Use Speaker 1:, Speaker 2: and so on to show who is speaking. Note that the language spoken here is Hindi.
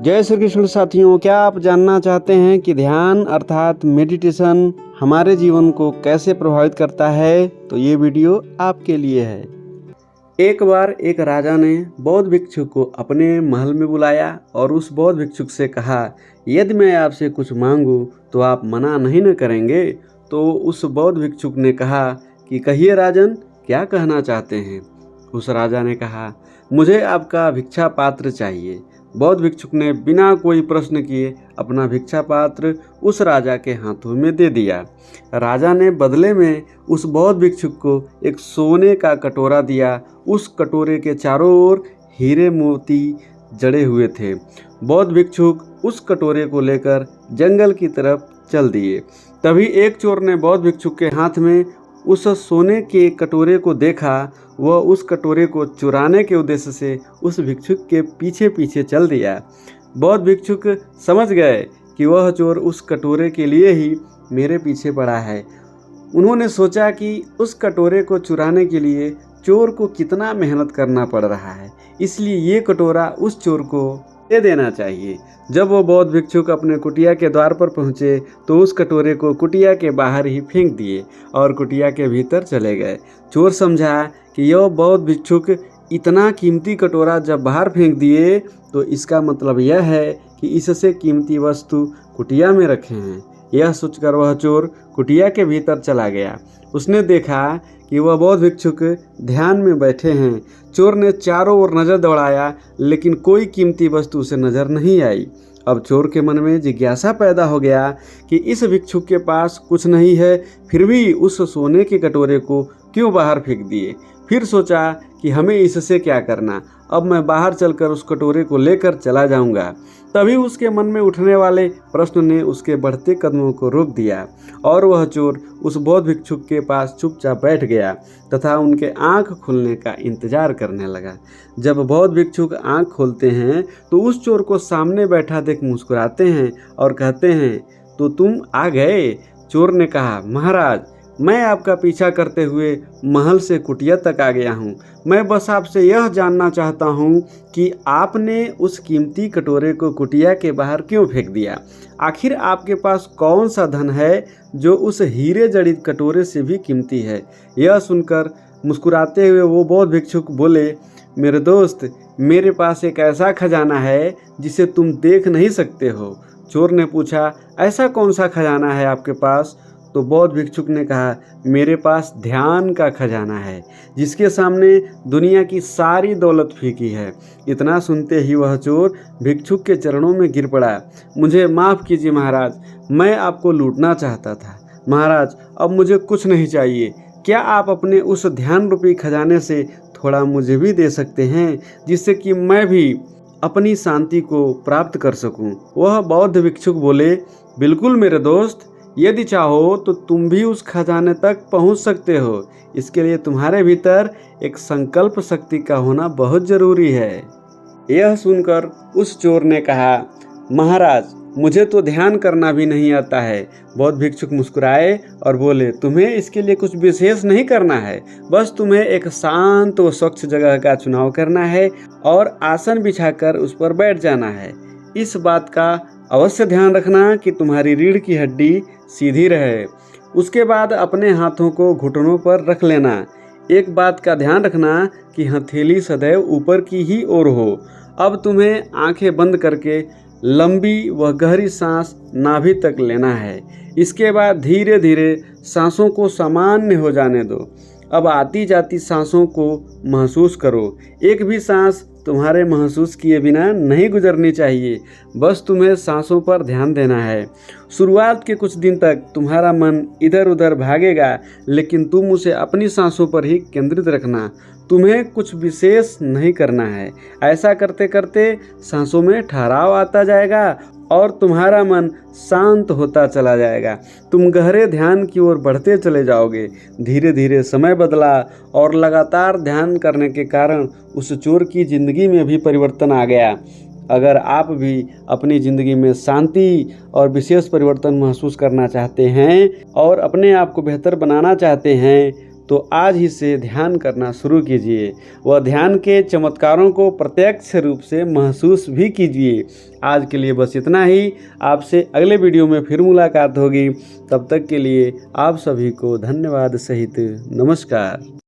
Speaker 1: जय श्री कृष्ण साथियों, क्या आप जानना चाहते हैं कि ध्यान अर्थात मेडिटेशन हमारे जीवन को कैसे प्रभावित करता है? तो ये वीडियो आपके लिए है। एक बार एक राजा ने बौद्ध भिक्षु को अपने महल में बुलाया और उस बौद्ध भिक्षुक से कहा, यदि मैं आपसे कुछ मांगूं तो आप मना नहीं न करेंगे? तो उस बौद्ध भिक्षुक ने कहा कि कहिए राजन, क्या कहना चाहते हैं? उस राजा ने कहा, मुझे आपका भिक्षा पात्र चाहिए। बौद्ध भिक्षुक ने बिना कोई प्रश्न किए अपना भिक्षा पात्र उस राजा के हाथों में दे दिया। राजा ने बदले में उस बौद्ध भिक्षुक को एक सोने का कटोरा दिया। उस कटोरे के चारों ओर हीरे मोती जड़े हुए थे। बौद्ध भिक्षुक उस कटोरे को लेकर जंगल की तरफ चल दिए। तभी एक चोर ने बौद्ध भिक्षुक के हाथ में उस सोने के कटोरे को देखा। वह उस कटोरे को चुराने के उद्देश्य से उस भिक्षुक के पीछे पीछे चल दिया। बौद्ध भिक्षुक समझ गए कि वह चोर उस कटोरे के लिए ही मेरे पीछे पड़ा है। उन्होंने सोचा कि उस कटोरे को चुराने के लिए चोर को कितना मेहनत करना पड़ रहा है, इसलिए ये कटोरा उस चोर को दे देना चाहिए। जब वो बौद्ध भिक्षुक अपने कुटिया के द्वार पर पहुँचे तो उस कटोरे को कुटिया के बाहर ही फेंक दिए और कुटिया के भीतर चले गए। चोर समझा कि यह बौद्ध भिक्षुक इतना कीमती कटोरा जब बाहर फेंक दिए तो इसका मतलब यह है कि इससे कीमती वस्तु कुटिया में रखे हैं। यह सोचकर वह चोर कुटिया के भीतर चला गया। उसने देखा कि वह बौद्ध भिक्षुक ध्यान में बैठे हैं। चोर ने चारों ओर नज़र दौड़ाया, लेकिन कोई कीमती वस्तु उसे नज़र नहीं आई। अब चोर के मन में जिज्ञासा पैदा हो गया कि इस भिक्षुक के पास कुछ नहीं है, फिर भी उस सोने के कटोरे को क्यों बाहर फेंक दिए। फिर सोचा कि हमें इससे क्या करना, अब मैं बाहर चलकर उस कटोरे को लेकर चला जाऊंगा। तभी उसके मन में उठने वाले प्रश्न ने उसके बढ़ते कदमों को रोक दिया और वह चोर उस बौद्ध भिक्षुक के पास चुपचाप बैठ गया तथा उनके आंख खुलने का इंतजार करने लगा। जब बौद्ध भिक्षुक आंख खोलते हैं तो उस चोर को सामने बैठा देख मुस्कुराते हैं और कहते हैं, तो तुम आ गए। चोर ने कहा, महाराज, मैं आपका पीछा करते हुए महल से कुटिया तक आ गया हूँ। मैं बस आपसे यह जानना चाहता हूँ कि आपने उस कीमती कटोरे को कुटिया के बाहर क्यों फेंक दिया। आखिर आपके पास कौन सा धन है जो उस हीरे जड़ित कटोरे से भी कीमती है। यह सुनकर मुस्कुराते हुए वो बौद्ध भिक्षुक बोले, मेरे दोस्त, मेरे पास एक ऐसा खजाना है जिसे तुम देख नहीं सकते हो। चोर ने पूछा, ऐसा कौन सा खजाना है आपके पास? तो बौद्ध भिक्षुक ने कहा, मेरे पास ध्यान का खजाना है जिसके सामने दुनिया की सारी दौलत फीकी है। इतना सुनते ही वह चोर भिक्षुक के चरणों में गिर पड़ा। मुझे माफ़ कीजिए महाराज, मैं आपको लूटना चाहता था। महाराज, अब मुझे कुछ नहीं चाहिए। क्या आप अपने उस ध्यान रूपी खजाने से थोड़ा मुझे भी दे सकते हैं, जिससे कि मैं भी अपनी शांति को प्राप्त कर सकूं? वह बौद्ध भिक्षुक बोले, बिल्कुल मेरे दोस्त, यदि चाहो तो तुम भी उस खजाने तक पहुंच सकते हो। इसके लिए तुम्हारे भीतर एक संकल्प शक्ति का होना बहुत जरूरी है। यह सुनकर उस चोर ने कहा, महाराज, मुझे तो ध्यान करना भी नहीं आता है। बौद्ध भिक्षुक मुस्कुराए और बोले, तुम्हें इसके लिए कुछ विशेष नहीं करना है, बस तुम्हें एक शांत व स्वच्छ जगह का चुनाव करना है और आसन बिछाकर उस पर बैठ जाना है। इस बात का अवश्य ध्यान रखना कि तुम्हारी रीढ़ की हड्डी सीधी रहे। उसके बाद अपने हाथों को घुटनों पर रख लेना। एक बात का ध्यान रखना कि हथेली सदैव ऊपर की ही ओर हो। अब तुम्हें आंखें बंद करके लंबी व गहरी सांस नाभि तक लेना है। इसके बाद धीरे धीरे सांसों को सामान्य हो जाने दो। अब आती जाती सांसों को महसूस करो। एक भी सांस तुम्हारे महसूस किए बिना नहीं गुजरनी चाहिए। बस तुम्हें सांसों पर ध्यान देना है। शुरुआत के कुछ दिन तक तुम्हारा मन इधर उधर भागेगा, लेकिन तुम उसे अपनी सांसों पर ही केंद्रित रखना। तुम्हें कुछ विशेष नहीं करना है। ऐसा करते करते सांसों में ठहराव आता जाएगा और तुम्हारा मन शांत होता चला जाएगा। तुम गहरे ध्यान की ओर बढ़ते चले जाओगे। धीरे धीरे समय बदला और लगातार ध्यान करने के कारण उस चोर की जिंदगी में भी परिवर्तन आ गया। अगर आप भी अपनी ज़िंदगी में शांति और विशेष परिवर्तन महसूस करना चाहते हैं और अपने आप को बेहतर बनाना चाहते हैं तो आज ही से ध्यान करना शुरू कीजिए। वह ध्यान के चमत्कारों को प्रत्यक्ष रूप से महसूस भी कीजिए। आज के लिए बस इतना ही। आपसे अगले वीडियो में फिर मुलाकात होगी। तब तक के लिए आप सभी को धन्यवाद सहित नमस्कार।